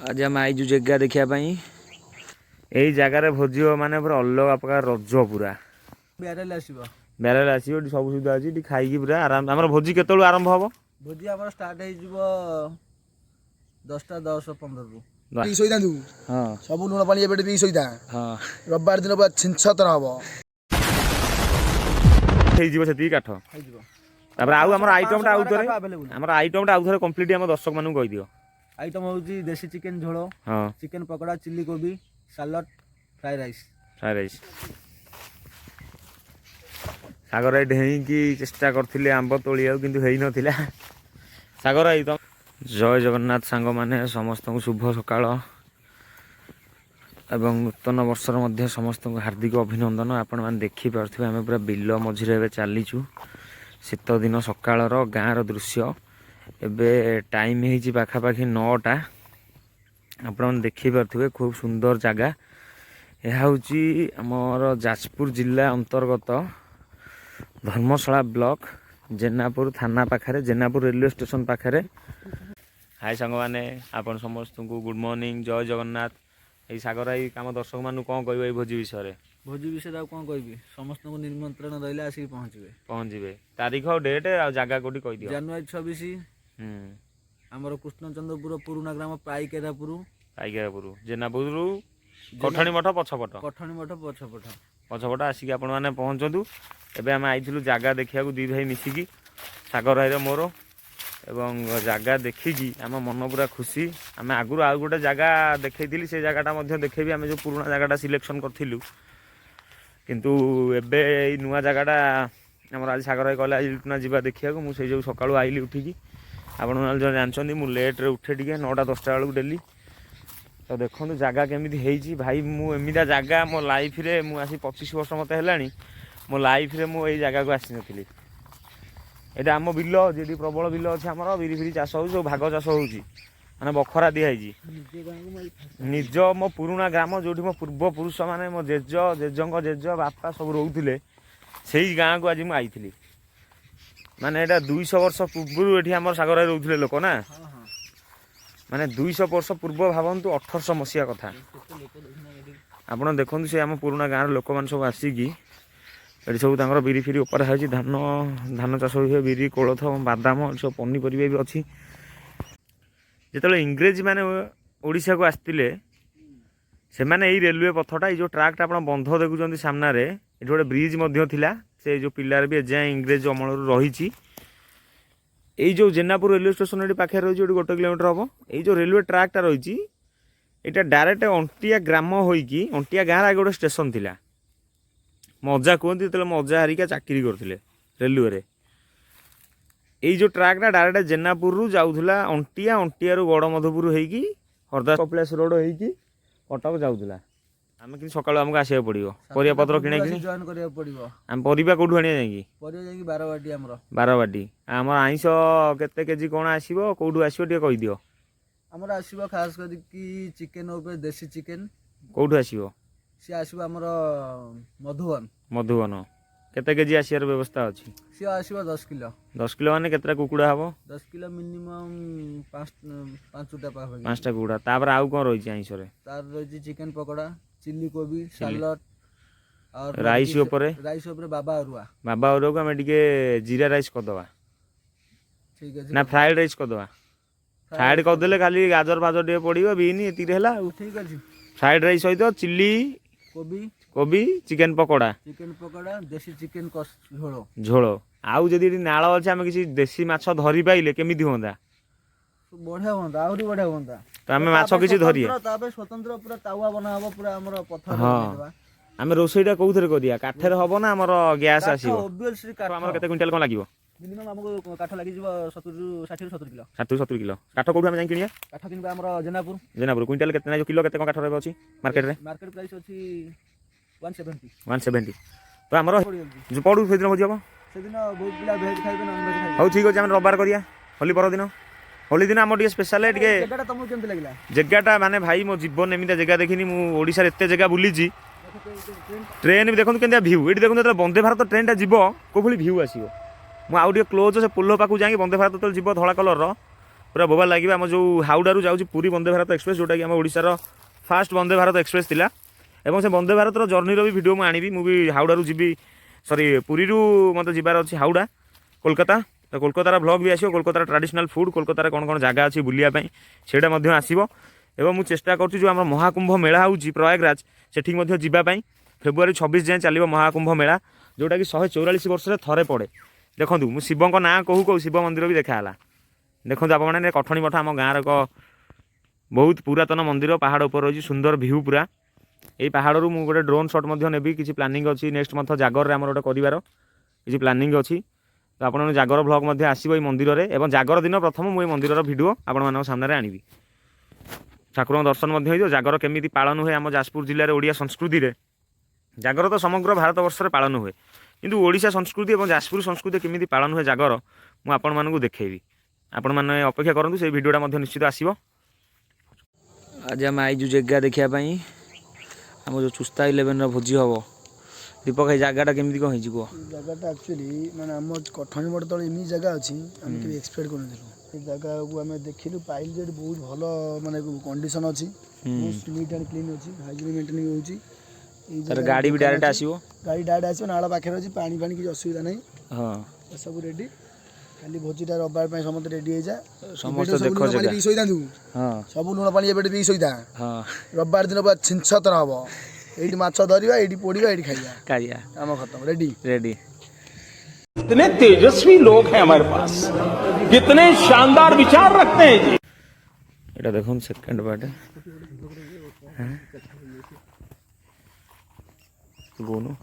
आज आम आईजु जगह देखापी यही जगार भोजी माने पूरा अलग प्रकार रज पूरा बेराल आसो सब सुविधा अच्छी खाई पूरा आराम आम भोजी के आरंभ हम भोजी आम स्टार्ट हो 10टा 10-15 रु सब लुण पानी एबे पी सईता रविवार दिन पूरा छिंछतर हम काठ आमर आइटमटा आमर आइटमटा आउ थे कम्प्लीट आम दर्शक मानू कह दियो आइटम होची देसी चिकन झोल चिकन पकोड़ा चिल्ली कोबी सालाड फ्राई राइस सागर ढेई की चेष्टा करथिले आंब तोलिया किंतु हेई नथिला सागर आई तो जय जगन्नाथ सांग माने समस्त को शुभ सकाळ एवं नूतन वर्षर मध्य समस्त को हार्दिक अभिनंदन। आपण मान देखि पारथिबे आमे पूरा बिल मझिरे एबे चालीचु शीत दिन सकाळर गाँर दृश्य एबे टाइम हेची पाखापाखि 9टा आपण देखि पारथिबे खूब सुंदर जगह यह हूँ आमर जाजपुर जिला अंतर्गत धर्मशाला ब्लॉक जेनापुर थाना पाखे जेनापुर रेलवे स्टेशन पाखे। हाय सांग मैंने आपन समस्त को गुड मॉर्निंग जय जगन्नाथ। यही सागर आई कम दर्शक मान कौन कह भोजी विषय भोजी विषय कौन कह समस्त को निमंत्रण रहा आसिक पहुँचे तारीख डेट आ जगह कौटी कह दियो जनवरी 26 आमर कृष्णचंद्रपुर पुराना ग्राम पाइकेरापुर जेनापुर कठणी मठ पछपट पछपट आसिक आपण मैंने पहुँचतु एबे आम आईलु जगह देखा दी भाई मिसिकी सागर भाई मोर एवं जगह देखिकी आम मन पूरा खुशी आम आगु आउ गोटे जगह देखी से जगहटा देखेबी आम जो पुराना जगहटा सिलेक्शन करूँ किंतु एबे नुआ जगहटा आम आज सागर भाई कहले आज लुटना जावा देखा मुझे जो सकाळु आइली उठिकी आपन जानते मुझे लेट्रे उठे टे 9टा 10टा बेलू डेली तो देखो जगह केमी है भाई मुझा जगह मो लाइफ रे मुझे 25 वर्ष मत है मो लाइफ रे मु यही जगह को आसी नी यहाँ आम बिल जी प्रबल बिल अच्छे आम बिरी फिरी चाष हो भाग चाष हो माने बखरा दिखाई निज मो पुराना ग्राम जो मो पूर्व पुरुष माने मो जेज जेजंग जेज बापा सब रोते से गाँव को आज मुझे माने यहाँ 200 वर्ष पूर्व ये आम सागर रोते लोक ना माने 200 वर्ष पूर्व भावतु 1800 मसीहा कथा आपड़ देखु से आम पुराना गाँव लोक मैंने सब आसिकी ये सब बिरी फिरी उपर है धान धान चाष हुए बिरी कोलथ बादाम सब पनीपरिया भी अच्छी जो इंग्रेज माने ओडिशा को आसते से माने यही रेलवे पथटा जो ट्राक्ट आप बंध देखुं सामने ये गोटे ब्रिज से जो पिलार भी एजाए इंग्रेज अमल रही यही जो जेनापुर रेलवे स्टेशन ये पाखे रही 1 किलोमीटर हम यही जो रेलवे ट्राक्टा रही यहाँ डायरेक्ट अंटिया ग्राम होइकी अंटिया गाँव आगे गोटे स्टेशन थिला मजा कहते जो मजा हारिका चाकरी करते रेलवे रे यही जो ट्राक्टा डायरेक्ट जेनापुर जाऊला अंटिया अंटिया गड़ मधुपुर होइकी हरदा कपिलास रोड होइकी कटक जाऊला आम कि सकाळु आमको आसिया पड़ो परिया पत्र किଣା कि जॉइन करिया पड़िबो आम परिबा कोठु आनिया जाईकी परिया जाईकी 12 बाटी हमरो 12 बाटी आम आइंस केते केजी कोन आसीबो कोठु आसीबो टे कहि दियो हमरो आसीबो खास करी कि चिकन ऊपर देसी चिकन कोठु आसीबो सी आसीबो हमरो मधुबन केते केजी आसियार व्यवस्था अछि सी आसीबो 10 किलो माने केतरा कुकुडा हबो 10 किलो मिनिमम 5टा पाखा 5टा कुकुडा तापर आउ कोन रही आइंस रे तार रही चिकन पकोड़ा चिल्ली कोबी सालाड और राइस ऊपर बाबा अरुआ को हमें टिके जीरा राइस कर दवा ठीक है ना फ्राइड राइस कर दवा फ्राइड कर देले खाली गाजर बाजर टे पड़िबो बीन एतिरे हला ठीक अछि फ्राइड राइस सहित चिल्ली कोबी चिकन पकोड़ा देसी चिकन झोल आउ जदि नाळ अछि हम किसी देसी माछ धरि पाइले केमिति होंदा बढ़िया होंदा आउरी बढ़िया होंदा तो आमे माछ किसी धरिया ताबे स्वतंत्र पूरा तावा बना हबो पूरा हमर पत्थर हां आमे रोसईटा कोउथरे करिया काठेर हबो ना हमर गैस आसीबो ऑब्वियसली काठ हमर केते क्विंटल कोन लागिवो मिनिमम हमको काठ लागि जिवो 60 70 किलो 70 किलो काठ कोठु हम जाई किनिया काठ किनबा हमर जेनापुर क्विंटल केते ना जो किलो केते कोन काठ रहबो अछि मार्केट प्राइस अछि 170 तो हमर जो पडू से दिन हो जबो से दिन बहुत पिला वेज खाइबे नॉन वेज खाइबे हो ठीक अछि हम रविवार करिया होली पर दिन होली दिन आम टे स्पेशल जगह तुमको केमती लागला जगहटा माने भाई मो जीवन एमिता जगह देखिनी मु ओडिसा रे एते जगह बुलीची ट्रेन भी देखो केंतिया व्यू ये देखो जो वंदे भारत ट्रेनटा जीव को भली व्यू आसीबो मु आउ टे क्लोज से पुल पाकू जाई वंदे भारत तो जीव धला कलर पूरा बोबा लगे आम जो हाउडारू जाऊँ पुरी वंदे भारत एक्सप्रेस जोटा कि आम ओडिशार फास्ट वंदे भारत एक्सप्रेस थिला एवं से वंदे भारत जर्नीर भी भिडियो मुझे मुझे हाउडारू जी सरी पुरी मत जबार अच्छी हाउडा कोलकाता तो कोलकातार ब्लॉग भी आसो कोलकातार ट्रेडिशनल फूड कोलकातार कौन कौन जगह अच्छी बुलायापी से आसो एवं मुझे चेष्टा करुँ जो आम महाकुंभ मेला हो प्रयागराज सेठी जावाई फेब्रुआरी 26 जाए चलो महाकुंभ मेला जोटा कि 144 वर्ष थे पड़े देखूँ मुझ शिव ना कहूँ कहूँ शिव मंदिर भी देखाला देखो आप कठणी मठ आम गाँव एक बहुत पुरातन मंदिर पहाड़ उपर रही सुंदर भ्यू पूरा यही पहाड़ रू गोटे ड्रोन शॉट नेबी किसी प्लानिंग अच्छी नेक्स्ट मंथ जागर आम गोटे कर किसी प्लानिंग अच्छी तो आप जागर ब्लॉग आसो ये मंदिर में और जागर दिन प्रथम मुझे मंदिर भिडियो आपण सामने आनी ठाकुर दर्शन हो जागर केमी पालन हुए आम जाजपुर जिले में ओडिया संस्कृति में जागर तो समग्र भारत वर्ष में पालन हुए किंतु ओडिशा संस्कृति और जाजपुर संस्कृति केमी पालन हुए जागर मुझे आपण मानू देखी आपण मैंने अपेक्षा करूँ से भिडियोटा निश्चित आसो आज आम आईजु जगह देखापी आम जो चुस्ता 11 भोजी हम दीपक ये जगहटा केमी कौन हो जगहटा एक्चुअली माने आम कठणी मठ तले एमि जगह अछि हम के एक्सपेक्ट करन ए जगह को हम देखिलु पाइल जे बहुत भलो माने कंडीशन अछि बहुत नीट एंड क्लीन अछि हाइजीन मेंटेन होउछि तर गाड़ी भी डायरेक्ट आसीबो गाड़ी डायरेक्ट आसीबो नाला पाखे अछि पानी पानी की असुविधा नै हां सब रेडी खाली भोजीटा रबार पे समस्त रेडी हे जा समस्त देखो जगह पी सोइदा दु हां सब लुण पानी एबे पी सोइदा हां रबार दिन पूरा छिनछतर हबो एडी माछ धरिबा एडी पोड़ीबा एडी खाइया काम खत्म रेडी रेडी कितने तेजस्वी लोग हैं हमारे पास कितने शानदार विचार रखते हैं जी एटा देखो सेकंड पार्ट है बोनो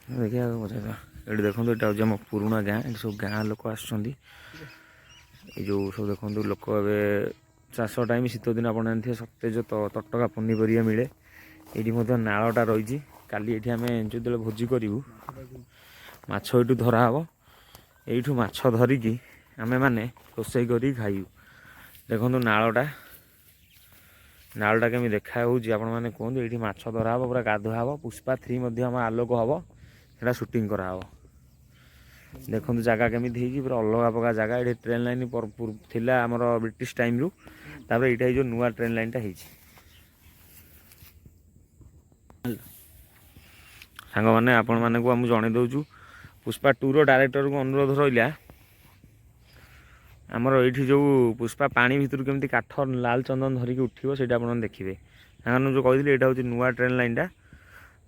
देखिए मजा ये देखो ये आम पुराणा गाँ ये सब गाँ लोक आसुँच जो सब देखो लोक ए चाष टाइम शीत दिन आप जानते सतेज तटका पनीपरिया मिले ये नालटा रही काली ये आम जो भोजी करूँ माछ ये धराव यू माछ धरिकी आमे मैंने रोसई कर खाइबू देखो नालटा केमी देखा आपने कहते ये माछ धराव पूरा गाधुआ हम पुष्पा 3 आम आलोक हम से शूटिंग कराव देखो जगह केमी पूरा अलग प्रकार जगह ये ट्रेन लाइन थिला आमर ब्रिटिश टाइम रु तापर यहाँ जो नुआ ट्रेन लाइन है सांग मैंने आपण मानक आम जन दौचु पुष्पा 2 डायरेक्टर को अनुरोध रहा आमर ये जो पुष्पा पानी भितर केमती काठ लाल चंदन धरिकी उठो से देखिए जो कहते यहाँ हूँ नुआ ट्रेन लाइनटा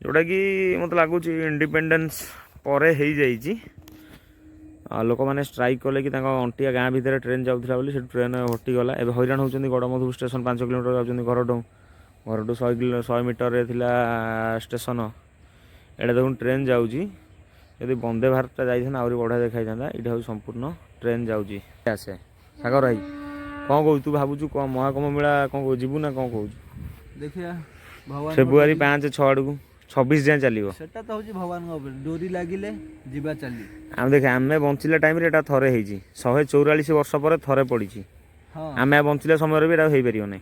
जोटा कि मत लगुच इंडिपेंडेंस पर हो जाइए लोक मैंने स्ट्राइक कले कि अंटिया गाँ भितर ट्रेन जाऊला से ट्रेन हटिगला एवं हईराण होती गड़मधु स्टेशन 5 किलोमीटर जाऊँच घर 100 मीटर स्टेशन एटा देखो ट्रेन जाऊँगी यदि वंदे भारत जाइए आहरी बढ़िया देखाई था यहाँ संपूर्ण ट्रेन जाऊँगी आसे सागर भाई कौन कहू तू भावुँ कौन महाकुंभ मेला कौन कहू जीवू ना कौन कहू देखिया भगवान फेब्रुआरी 5-6 आड़ 26 जाए चलो सेटा तो होची भगवान को डोरी लागिले जीवा चली आम देखे आम बंचिला टाइम रे एटा थरे हेजी 144 वर्ष पर थरे पड़ी हां आम बंचिला समय भी एटा हो परियो नै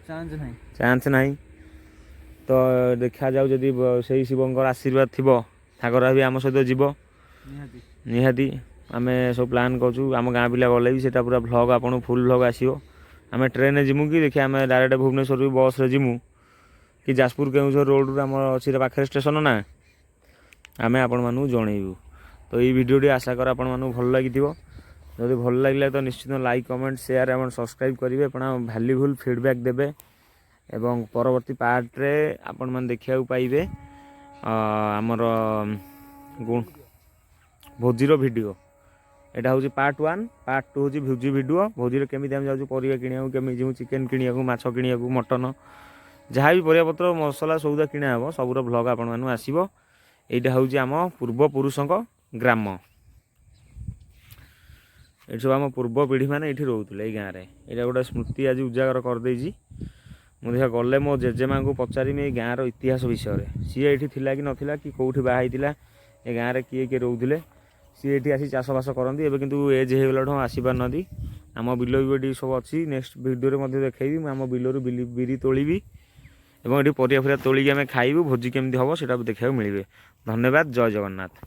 चांस नहीं तो देखा जाऊ जदि से शिवंकर आशीर्वाद थिबो ठाकुर भी आम सहित जीव निहाती आम सब प्लान करूँ आम गाँ पिला गले भी सेटा पूरा व्लॉग आपन फुल व्लॉग आसीबो आम ट्रेन जिमु कि देखिए आम डायरेक्ट भुवनेश्वर बस रे जिमु कि जाजपुर केउझर रोड आम अच्छी पाखे स्टेशन ना आम आपण मानू जनइबू तो ये भिडियोटी आशा कर आपण मानू भल लगी जदि भल लगे तो निश्चित लाइक कमेंट शेयर एवं सब्सक्राइब करेंगे आप भैल्यूफुल फीडबैक देवे एवं परवर्ती पार्ट रे आपण मैंने देखा पाइबे आमर भोजीर भिडियो एटा हूँ पार्ट 1 पार्ट 2 हूँ भोजी भिडियो भोजी केमी आम जाऊँ परिया किणा केमी जो चिकेन किणा माछ किणा मटन जहाँ भी परियापत्र मसला सौदा किणा हे सबूर व्लॉग आपण मानू आसीबो एटा हूँ आम पूर्वपुरुषों ग्राम ये सब आम पूर्व पीढ़ी मैंने ये रोते गाँव में यहाँ गोटे स्मृति आज उजागर करदे मुझे गले मो जेजेमा को पचारि ये गाँव इतिहास विषय सी ये थिला कि नथिला कि कौटी बाहर ये गाँव में किए किए रोते सी ये आसी चाषबास करती एवं कितु एज हो आसीपारना आम बिल भी सब अच्छी नेक्स्ट भिडियो देखी आम बिलू बिरी तोली एवं ये परिया फरिया तोलिकी आम खाइबू भोजी केमती हम से देखा मिले धन्यवाद जय जगन्नाथ।